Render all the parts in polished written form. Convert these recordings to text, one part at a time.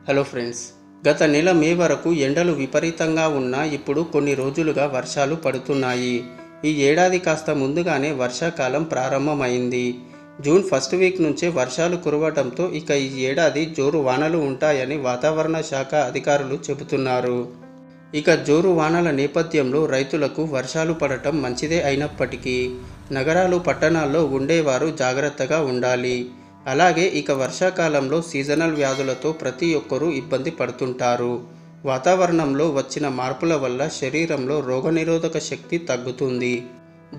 Hello friends, గత నెల మే వరకు ఎండలు విపరీతంగా ఉన్నా ఇప్పుడు కొన్ని రోజులుగా వర్షాలు పడుతున్నాయి. ఈ ఏడాది కాస్త ముందుగానే వర్షాకాలం ప్రారంభమైంది. జూన్ ఫస్ట్ వీక్ నుంచే వర్షాలు కురవడంతో ఇక ఈ ఏడాది జోరు వానలు ఉంటాయని వాతావరణ శాఖ అధికారులు చెబుతున్నారు. ఇక జోరు వానల నేపథ్యంలో రైతులకు వర్షాలు పడటం మంచిదే అయినప్పటికీ నగరాలు పట్టణాల్లో ఉండేవారు జాగ్రత్తగా ఉండాలి. అలాగే ఇక వర్షాకాలంలో సీజనల్ వ్యాధులతో ప్రతి ఒక్కరూ ఇబ్బంది పడుతుంటారు. వాతావరణంలో వచ్చిన మార్పుల వల్ల శరీరంలో రోగనిరోధక శక్తి తగ్గుతుంది.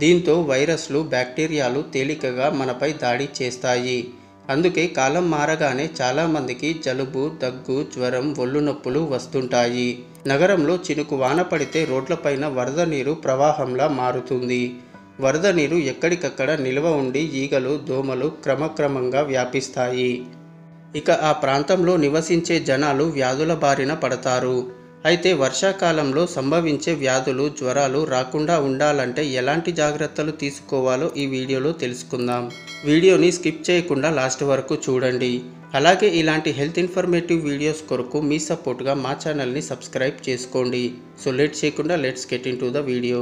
దీంతో వైరస్లు, బ్యాక్టీరియాలు తేలికగా మనపై దాడి చేస్తాయి. అందుకే కాలం మారగానే చాలామందికి జలుబు, దగ్గు, జ్వరం, ఒళ్ళు నొప్పులు వస్తుంటాయి. నగరంలో చినుకు వాన పడితే రోడ్లపైన వరద నీరు ప్రవాహంలా మారుతుంది. వరద నీరు ఎక్కడికక్కడ నిల్వ ఉండి ఈగలు, దోమలు క్రమక్రమంగా వ్యాపిస్తాయి. ఇక ఆ ప్రాంతంలో నివసించే జనాలు వ్యాధుల బారిన పడతారు. అయితే వర్షాకాలంలో సంభవించే వ్యాధులు, జ్వరాలు రాకుండా ఉండాలంటే ఎలాంటి జాగ్రత్తలు తీసుకోవాలో ఈ వీడియోలో తెలుసుకుందాం. వీడియోని స్కిప్ చేయకుండా లాస్ట్ వరకు చూడండి. అలాగే ఇలాంటి హెల్త్ ఇన్ఫర్మేటివ్ వీడియోస్ కొరకు మీ సపోర్ట్గా మా ఛానల్ని సబ్స్క్రైబ్ చేసుకోండి. సో లేట్ చేయకుండా let's get in to the video.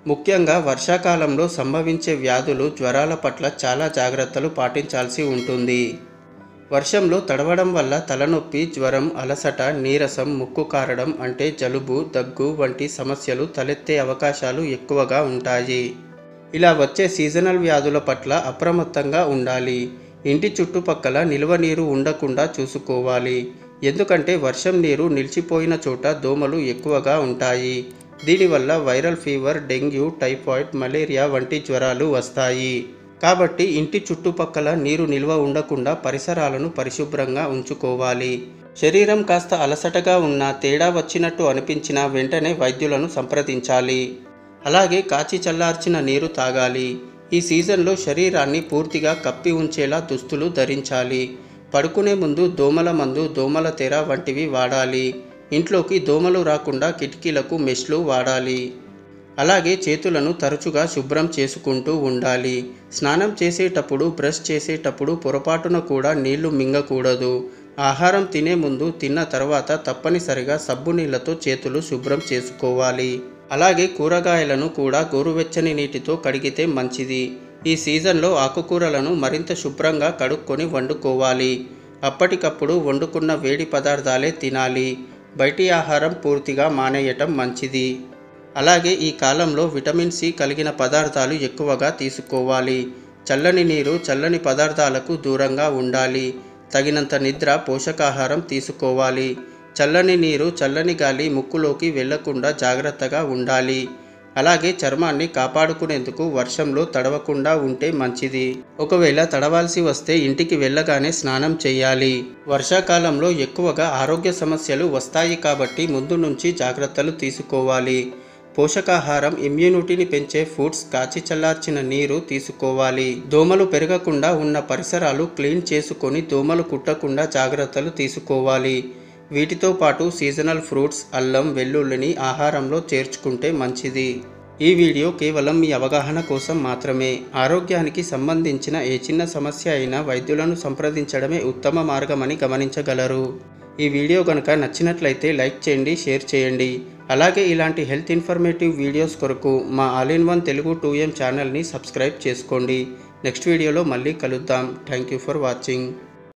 ముఖ్యంగా వర్షాకాలంలో సంభవించే వ్యాధులు, జ్వరాల పట్ల చాలా జాగ్రత్తలు పాటించాల్సి ఉంటుంది. వర్షంలో తడవడం వల్ల తలనొప్పి, జ్వరం, అలసట, నీరసం, ముక్కు కారడం అంటే జలుబు, దగ్గు వంటి సమస్యలు తలెత్తే అవకాశాలు ఎక్కువగా ఉంటాయి. ఇలా వచ్చే సీజనల్ వ్యాధుల పట్ల అప్రమత్తంగా ఉండాలి. ఇంటి చుట్టుపక్కల నిల్వ నీరు ఉండకుండా చూసుకోవాలి. ఎందుకంటే వర్షం నీరు నిలిచిపోయిన చోట దోమలు ఎక్కువగా ఉంటాయి. దీనివల్ల viral fever, dengue, typhoid, malaria వంటి జ్వరాలు వస్తాయి. కాబట్టి ఇంటి చుట్టుపక్కల నీరు నిల్వ ఉండకుండా పరిసరాలను పరిశుభ్రంగా ఉంచుకోవాలి. శరీరం కాస్త అలసటగా ఉన్నా, తేడా వచ్చినట్టు అనిపించినా వెంటనే వైద్యులను సంప్రదించాలి. అలాగే కాచి చల్లార్చిన నీరు తాగాలి. ఈ సీజన్లో శరీరాన్ని పూర్తిగా కప్పి ఉంచేలా దుస్తులు ధరించాలి. పడుకునే ముందు దోమల మందు, దోమల తెర వంటివి వాడాలి. ఇంట్లోకి దోమలు రాకుండా కిటికీలకు మెష్లు వాడాలి. అలాగే చేతులను తరచుగా శుభ్రం చేసుకుంటూ ఉండాలి. స్నానం చేసేటప్పుడు, బ్రష్ చేసేటప్పుడు పొరపాటున కూడా నీళ్లు మింగకూడదు. ఆహారం తినే ముందు, తిన్న తర్వాత తప్పనిసరిగా సబ్బు నీళ్లతో చేతులు శుభ్రం చేసుకోవాలి. అలాగే కూరగాయలను కూడా గోరువెచ్చని నీటితో కడిగితే మంచిది. ఈ సీజన్లో ఆకుకూరలను మరింత శుభ్రంగా కడుక్కొని వండుకోవాలి. అప్పటికప్పుడు వండుకున్న వేడి పదార్థాలే తినాలి. బయటి ఆహారం పూర్తిగా మానేయటం మంచిది. అలాగే ఈ కాలంలో విటమిన్ సి కలిగిన పదార్థాలు ఎక్కువగా తీసుకోవాలి. చల్లని నీరు, చల్లని పదార్థాలకు దూరంగా ఉండాలి. తగినంత నిద్ర, పోషకాహారం తీసుకోవాలి. చల్లని నీరు, చల్లని గాలి ముక్కులోకి వెళ్లకుండా జాగ్రత్తగా ఉండాలి. అలాగే చర్మాన్ని కాపాడుకునేందుకు వర్షంలో తడవకుండా ఉంటే మంచిది. ఒకవేళ తడవాల్సి వస్తే ఇంటికి వెళ్ళగానే స్నానం చేయాలి. వర్షాకాలంలో ఎక్కువగా ఆరోగ్య సమస్యలు వస్తాయి కాబట్టి ముందు నుంచి జాగ్రత్తలు తీసుకోవాలి. పోషకాహారం, ఇమ్యూనిటీని పెంచే ఫుడ్స్, కాచి చల్లార్చిన నీరు తీసుకోవాలి. దోమలు పెరగకుండా ఉన్న పరిసరాలు క్లీన్ చేసుకొని దోమలు కుట్టకుండా జాగ్రత్తలు తీసుకోవాలి. వీటితో పాటు సీజనల్ ఫ్రూట్స్, అల్లం, వెల్లుల్లిని ఆహారంలో చేర్చుకుంటే మంచిది. ఈ వీడియో కేవలం మీ అవగాహన కోసం మాత్రమే. ఆరోగ్యానికి సంబంధించిన ఏ చిన్న సమస్య అయినా వైద్యులను సంప్రదించడమే ఉత్తమ మార్గమని గమనించగలరు. ఈ వీడియో కనుక నచ్చినట్లయితే లైక్ చేయండి, షేర్ చేయండి. అలాగే ఇలాంటి హెల్త్ ఇన్ఫర్మేటివ్ వీడియోస్ కొరకు మా all in one Telugu 2M ఛానల్ని సబ్స్క్రైబ్ చేసుకోండి. నెక్స్ట్ వీడియోలో మళ్ళీ కలుద్దాం. Thank you for watching.